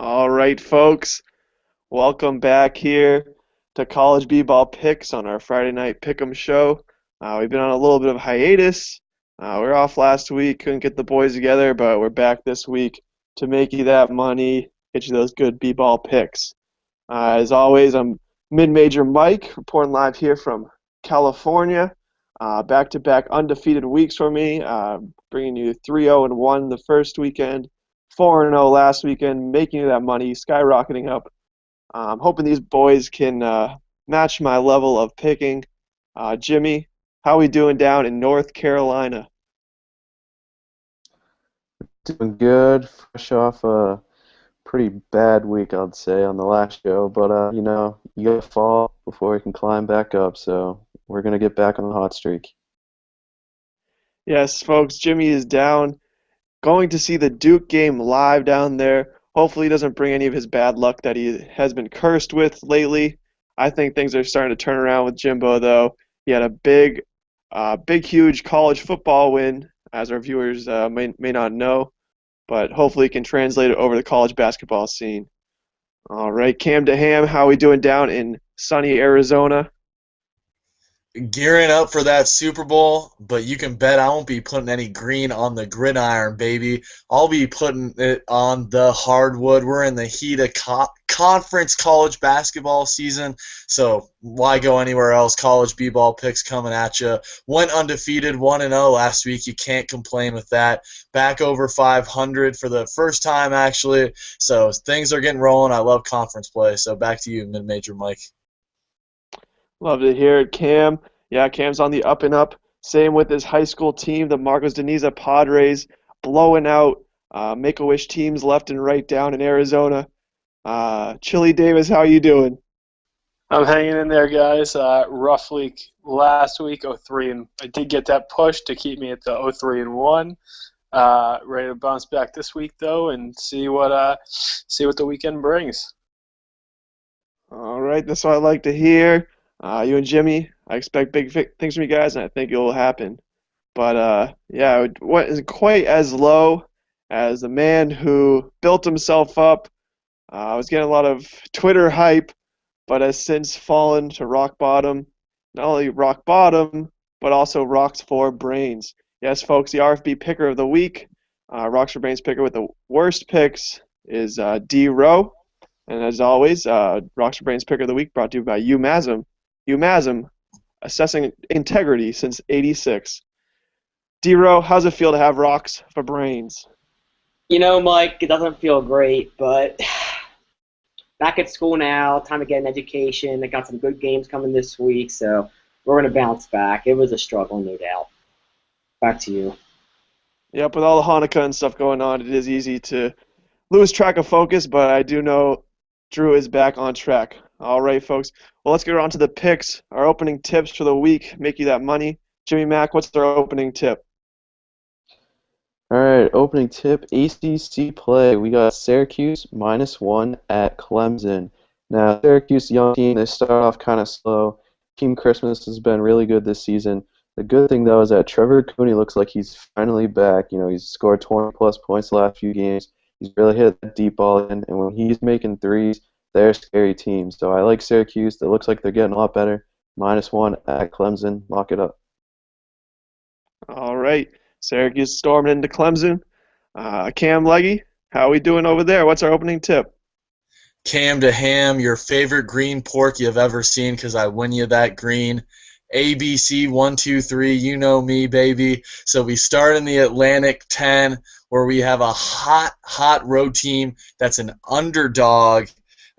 All right, folks, welcome back here to College B-Ball Picks on our Friday night pick'em show. We've been on a little bit of hiatus. We were off last week, couldn't get the boys together, but we're back this week to make you that money, get you those good B-Ball picks. As always, I'm Mid-Major Mike, reporting live here from California. Back-to-back undefeated weeks for me, bringing you 3-0-1 the first weekend, 4-0 last weekend, making you that money, skyrocketing up. I'm hoping these boys can match my level of picking. Jimmy, how we doing down in North Carolina? Doing good, fresh off a pretty bad week, I'd say, on the last show. But you gotta fall before you can climb back up. So we're gonna get back on the hot streak. Yes, folks, Jimmy is down, going to see the Duke game live down there. Hopefully, he doesn't bring any of his bad luck that he has been cursed with lately. I think things are starting to turn around with Jimbo, though. He had a huge college football win, as our viewers may not know, but hopefully, he can translate it over the college basketball scene. All right, Cam DeHam, how are we doing down in sunny Arizona? Gearing up for that Super Bowl, but you can bet I won't be putting any green on the gridiron, baby. I'll be putting it on the hardwood. We're in the heat of conference college basketball season, so why go anywhere else? College b-ball picks coming at you. Went undefeated, 1-0 last week. You can't complain with that. Back over 500 for the first time, actually. So things are getting rolling. I love conference play. So back to you, Mid-Major Mike. Love to hear it, Cam. Yeah, Cam's on the up and up. Same with his high school team, the Marcos Deniza Padres, blowing out Make-A-Wish teams left and right down in Arizona. Chili Davis, how you doing? I'm hanging in there, guys. Rough week last week, 0-3, and I did get that push to keep me at the 0-3-1. Ready to bounce back this week though, and see what the weekend brings. All right, that's what I like to hear. You and Jimmy, I expect things from you guys, and I think it will happen. But yeah, it wasn't quite as low as the man who built himself up. I was getting a lot of Twitter hype, but has since fallen to rock bottom. Not only rock bottom, but also rocks for brains. Yes, folks, the RFB picker of the week, rocks for brains picker with the worst picks is D Rowe. And as always, rocks for brains picker of the week brought to you by UMASM. UMASM, assessing integrity since '86. D Rowe, how's it feel to have rocks for brains? Mike, it doesn't feel great, but back at school now, time to get an education. I got some good games coming this week, so we're going to bounce back. It was a struggle, no doubt. Back to you. Yep, with all the Hanukkah and stuff going on, it is easy to lose track of focus, but I do know Drew is back on track. All right, folks. Well, let's get on to the picks. Our opening tips for the week. Make you that money. Jimmy Mack, what's their opening tip? All right, opening tip: ACC play. We got Syracuse -1 at Clemson. Now, Syracuse, young team, they start off kind of slow. Team Christmas has been really good this season. The good thing, though, is that Trevor Cooney looks like he's finally back. He's scored 20-plus points the last few games. He's really hit that deep ball in, and when he's making threes, they're a scary team. So I like Syracuse. It looks like they're getting a lot better. -1 at Clemson. Lock it up. All right. Syracuse storming into Clemson. Cam Leggy, how are we doing over there? What's our opening tip? Cam to ham, your favorite green pork you've ever seen, because I win you that green. ABC 1, 2, 3, you know me, baby. So we start in the Atlantic 10, where we have a hot road team that's an underdog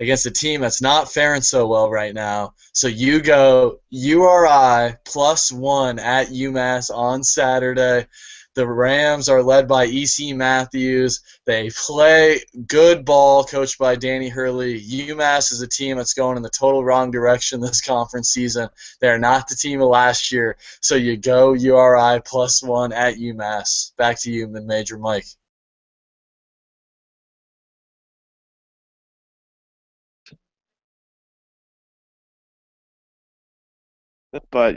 against a team that's not faring so well right now. So you go URI +1 at UMass on Saturday. The Rams are led by E.C. Matthews. They play good ball, coached by Danny Hurley. UMass is a team that's going in the total wrong direction this conference season. They're not the team of last year. So you go URI +1 at UMass. Back to you, Mid-Major Mike. But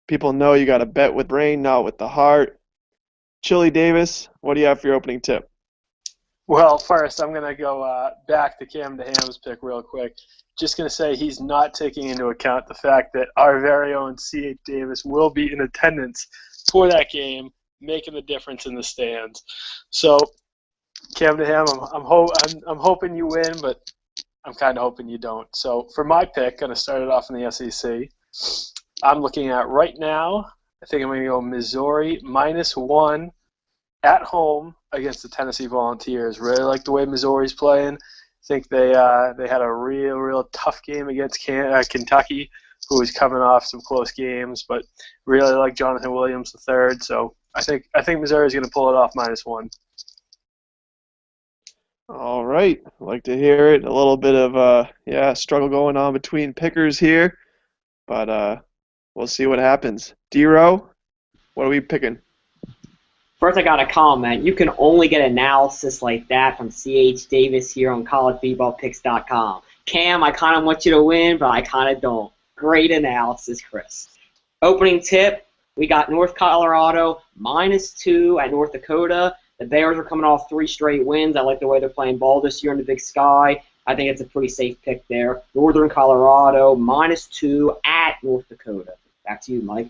people know you got to bet with brain, not with the heart. Chili Davis, what do you have for your opening tip? Well, first, I'm going to go back to Cam DeHam's pick real quick. Just going to say he's not taking into account the fact that our very own C.H. Davis will be in attendance for that game, making the difference in the stands. So, Cam DeHam, I'm hoping you win, but I'm kind of hoping you don't. So, for my pick, going to start it off in the SEC. I'm looking at right now, I think I'm going to go Missouri -1 at home against the Tennessee Volunteers. Really like the way Missouri's playing. I think they had a real tough game against Kentucky, who was coming off some close games, but really like Jonathan Williams III. So I think Missouri's going to pull it off -1. All right, I like to hear it. A little bit of struggle going on between pickers here, but we'll see what happens. D-Row, what are we picking? First, I got a comment. You can only get analysis like that from C.H. Davis here on collegeballpicks.com. Cam, I kind of want you to win, but I kind of don't. Great analysis, Chris. Opening tip, we got North Colorado -2 at North Dakota. The Bears are coming off 3 straight wins. I like the way they're playing ball this year in the Big Sky. I think it's a pretty safe pick there. Northern Colorado -2 at North Dakota. Back to you, Mike.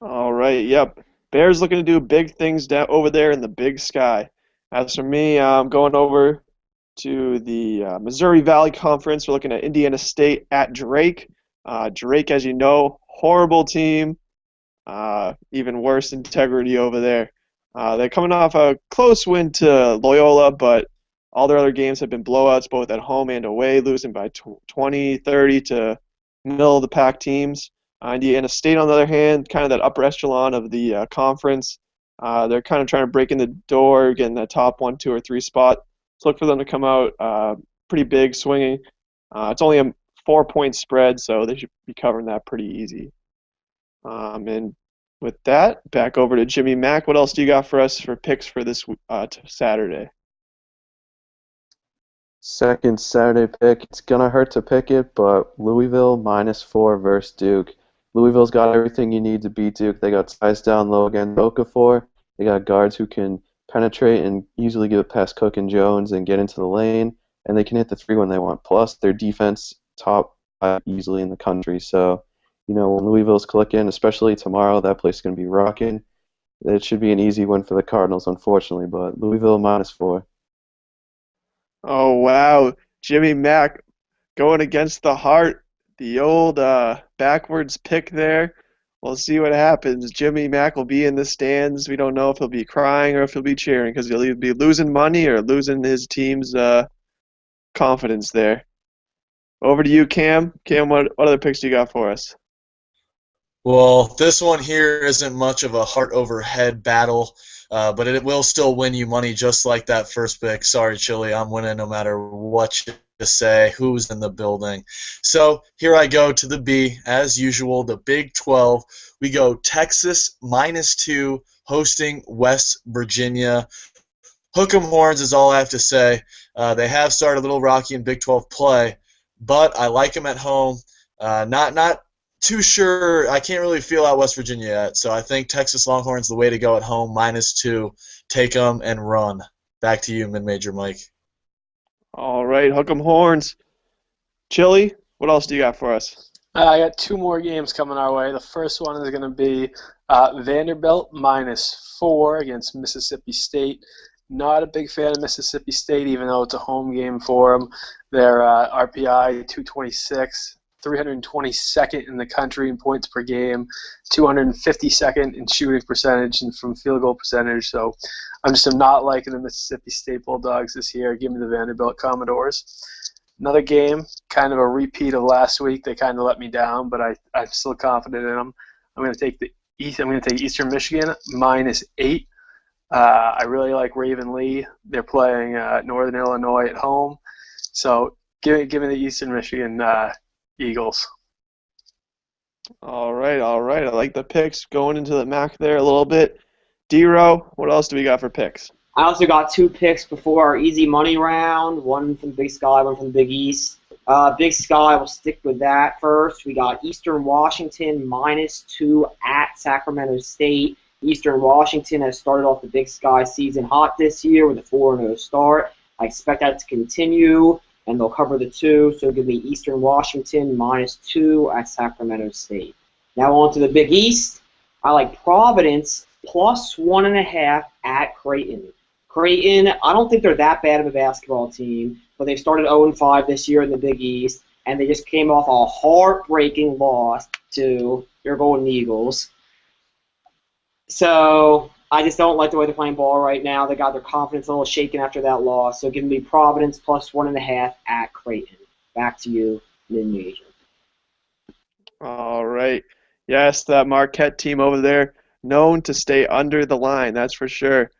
All right, yep. Bears looking to do big things over there in the Big Sky. As for me, I'm going over to the Missouri Valley Conference. We're looking at Indiana State at Drake. Drake, as you know, horrible team. Even worse integrity over there. They're coming off a close win to Loyola, but all their other games have been blowouts, both at home and away, losing by 20, 30 to middle-of-the-pack teams. Indiana State, on the other hand, kind of that upper echelon of the conference. They're kind of trying to break in the door, getting that top 1, 2, or 3 spot. So look for them to come out pretty big, swinging. It's only a 4-point spread, so they should be covering that pretty easy. And with that, back over to Jimmy Mack. What else do you got for us for picks for this Saturday? Second Saturday pick. It's going to hurt to pick it, but Louisville -4 versus Duke. Louisville's got everything you need to beat Duke. They got size down low against Okafor. They got guards who can penetrate and easily get it past Cook and Jones and get into the lane, and they can hit the 3 when they want. Plus, their defense top 5 easily in the country. So, when Louisville's clicking, especially tomorrow, that place is going to be rocking. It should be an easy win for the Cardinals, unfortunately, but Louisville -4. Oh, wow. Jimmy Mack going against the heart. The old backwards pick there. We'll see what happens. Jimmy Mack will be in the stands. We don't know if he'll be crying or if he'll be cheering because he'll either be losing money or losing his team's confidence there. Over to you, Cam. Cam, what other picks do you got for us? Well, this one here isn't much of a heart over head battle, but it will still win you money just like that first pick. Sorry, Chili, I'm winning no matter what you say, who's in the building. So here I go to the B, as usual, the Big 12. We go Texas -2 hosting West Virginia. Hook 'em horns is all I have to say. They have started a little rocky in Big 12 play, but I like them at home. Not too sure. I can't really feel out West Virginia yet, so I think Texas Longhorns the way to go at home, -2. Take them and run. Back to you, Mid-Major Mike. All right, hook 'em horns. Chili, what else do you got for us? I got 2 more games coming our way. The first one is going to be Vanderbilt -4 against Mississippi State. Not a big fan of Mississippi State, even though it's a home game for them. Their RPI 226. 322nd in the country in points per game, 252nd in shooting percentage and from field goal percentage. So I'm not liking the Mississippi State Bulldogs this year. Give me the Vanderbilt Commodores. Another game, kind of a repeat of last week. They kind of let me down, but I'm still confident in them. I'm going to take Eastern Michigan -8. I really like Raven Lee. They're playing Northern Illinois at home. So give me the Eastern Michigan Eagles. All right. I like the picks. Going into the MAC there a little bit. D-Row, what else do we got for picks? I also got 2 picks before our easy money round, one from the Big Sky, one from the Big East. Big Sky, we'll stick with that first. We got Eastern Washington -2 at Sacramento State. Eastern Washington has started off the Big Sky season hot this year with a 4-0 start. I expect that to continue, and they'll cover the 2, so give me Eastern Washington -2 at Sacramento State. Now on to the Big East. I like Providence +1.5 at Creighton. Creighton, I don't think they're that bad of a basketball team, but they've started 0-5 this year in the Big East, and they just came off a heartbreaking loss to your Golden Eagles. So I just don't like the way they're playing ball right now. They got their confidence a little shaken after that loss. So give me Providence +1.5 at Creighton. Back to you, mid-major. All right. Yes, that Marquette team over there, known to stay under the line, that's for sure.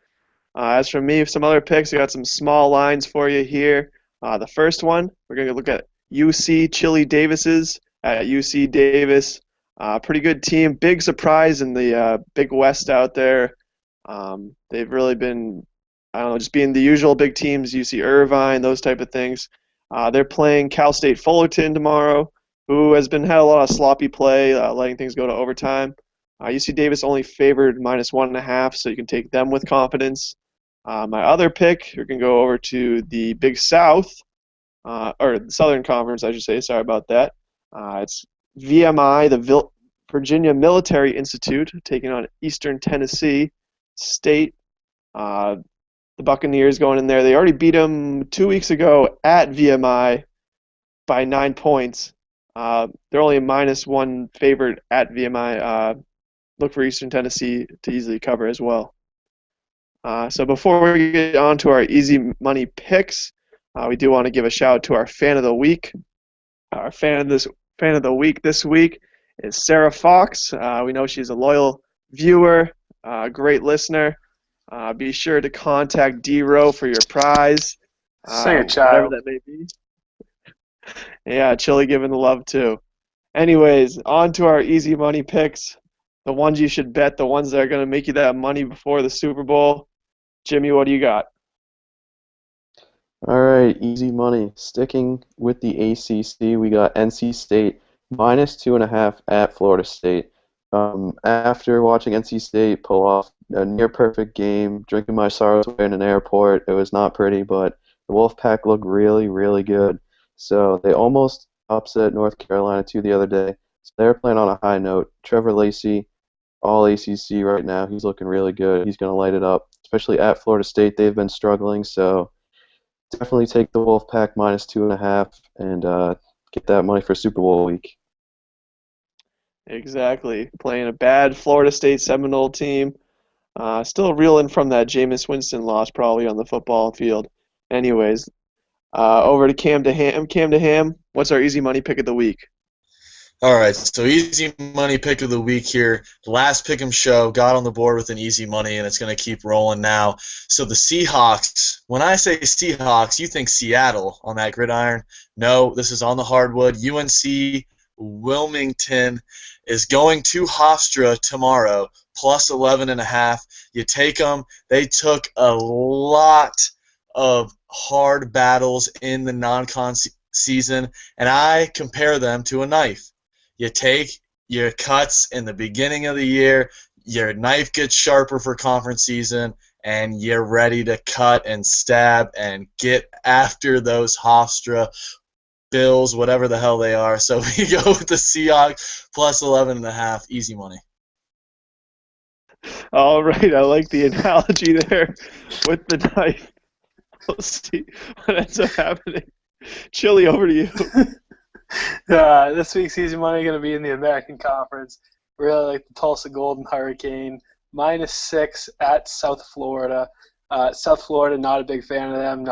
As for me, some other picks, I got some small lines for you here. The first one, we're going to look at UC Chili Davis's at UC Davis. Pretty good team. Big surprise in the Big West out there. They've really been, I don't know, just being the usual big teams, UC Irvine, those type of things. They're playing Cal State Fullerton tomorrow, who has had a lot of sloppy play, letting things go to overtime. UC Davis only favored -1.5, so you can take them with confidence. My other pick, we're going to go over to the Big South, or the Southern Conference, I should say. Sorry about that. It's VMI, the Virginia Military Institute, taking on Eastern Tennessee State. The Buccaneers going in there. They already beat them 2 weeks ago at VMI by 9 points. They're only a -1 favorite at VMI. Look for Eastern Tennessee to easily cover as well. So before we get on to our easy money picks, we do want to give a shout out to our fan of the week. Our fan of the week this week is Sarah Fox. We know she's a loyal viewer, great listener. Be sure to contact D-Row for your prize, Sing a whatever child. that may be. Yeah, Chili giving the love too. Anyways, on to our easy money picks. The ones you should bet, the ones that are going to make you that money before the Super Bowl. Jimmy, what do you got? All right, easy money. Sticking with the ACC, we got NC State -2.5 at Florida State. After watching NC State pull off a near perfect game, drinking my sorrows away in an airport, it was not pretty, but the Wolfpack looked really, really good. So they almost upset North Carolina too the other day. So they're playing on a high note. Trevor Lacey, all ACC right now, he's looking really good. He's going to light it up, especially at Florida State. They've been struggling, so definitely take the Wolfpack -2.5 and get that money for Super Bowl week. Exactly. Playing a bad Florida State Seminole team. Still reeling from that Jameis Winston loss probably on the football field. Anyways, over to Cam to Ham. Cam to Ham, what's our easy money pick of the week? All right, so easy money pick of the week here. Last Pick'em show got on the board with an easy money, and it's going to keep rolling now. So the Seahawks, when I say Seahawks, you think Seattle on that gridiron. No, this is on the hardwood. UNC Wilmington is going to Hofstra tomorrow, +11.5. You take them. They took a lot of hard battles in the non-con season, and I compare them to a knife. You take your cuts in the beginning of the year, your knife gets sharper for conference season, and you're ready to cut and stab and get after those Hofstra Bills, whatever the hell they are. So we go with the Seahawks +11.5, easy money. All right, I like the analogy there with the knife. We'll see what ends up happening. Chili, over to you. This week's easy money going to be in the American Conference. Really like the Tulsa Golden Hurricane, -6 at South Florida. South Florida, not a big fan of them.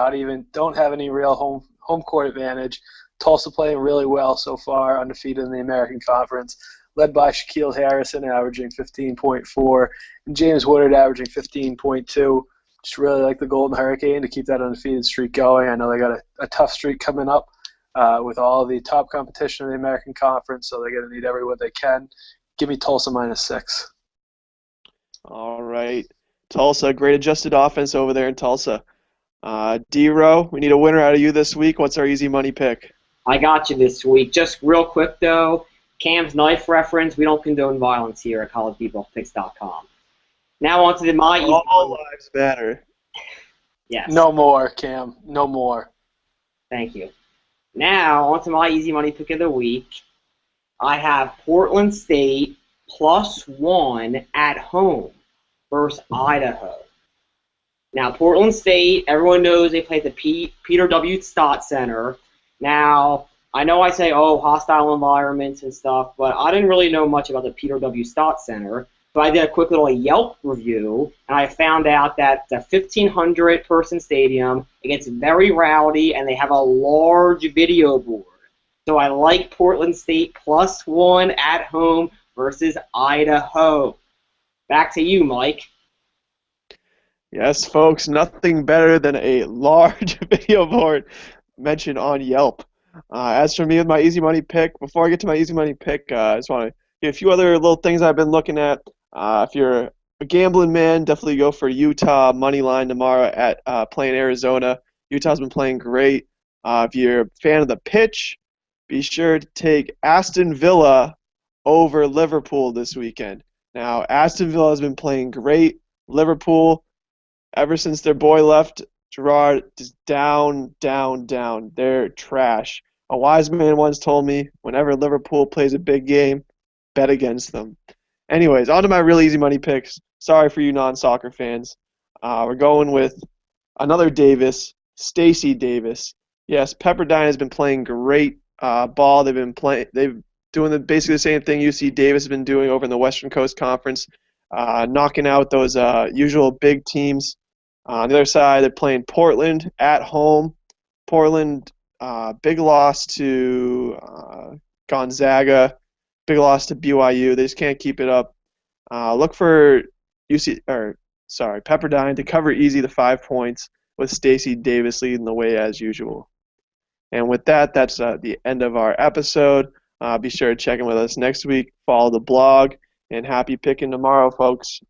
Don't have any real home court advantage. Tulsa playing really well so far, undefeated in the American Conference, led by Shaquille Harrison averaging 15.4 and James Woodard averaging 15.2. Just really like the Golden Hurricane to keep that undefeated streak going. I know they got a tough streak coming up with all the top competition in the American Conference, so they're going to need every win they can. Give me Tulsa -6. All right. Tulsa, great adjusted offense over there in Tulsa. D-Row, we need a winner out of you this week. What's our easy money pick? I got you this week. Just real quick, though, Cam's knife reference, we don't condone violence here at collegeballpicks.com. Now on to my easy All money. lives matter. Yes, No more, Cam. No more. thank you. Now on to my easy money pick of the week. I have Portland State +1 at home versus Idaho. Now, Portland State, everyone knows they play at the Peter W. Stott Center. Now, I know I say, oh, hostile environments and stuff, but I didn't really know much about the Peter W. Stott Center. So I did a quick little Yelp review, and I found out that the 1,500-person stadium, it gets very rowdy, and they have a large video board. So I like Portland State +1 at home versus Idaho. Back to you, Mike. Yes, folks, nothing better than a large video board mentioned on Yelp. As for me with my easy money pick, before I get to my easy money pick, I just want to give a few other little things I've been looking at. If you're a gambling man, definitely go for Utah money line tomorrow at playing Arizona. Utah's been playing great. If you're a fan of the pitch, be sure to take Aston Villa over Liverpool this weekend. Now, Aston Villa has been playing great. Liverpool, ever since their boy left, Gerard, just down, down, down. They're trash. A wise man once told me, whenever Liverpool plays a big game, bet against them. Anyways, on to my real easy money picks. Sorry for you non-soccer fans. We're going with another Davis, Stacey Davis. Yes, Pepperdine has been playing great ball. They've doing basically the same thing UC Davis has been doing over in the Western Coast Conference, knocking out those usual big teams. On the other side, they're playing Portland at home. Portland, big loss to Gonzaga, big loss to BYU. They just can't keep it up. Look for Pepperdine to cover easy the 5 points with Stacey Davis leading the way as usual. And with that, that's the end of our episode. Be sure to check in with us next week. Follow the blog, and happy picking tomorrow, folks.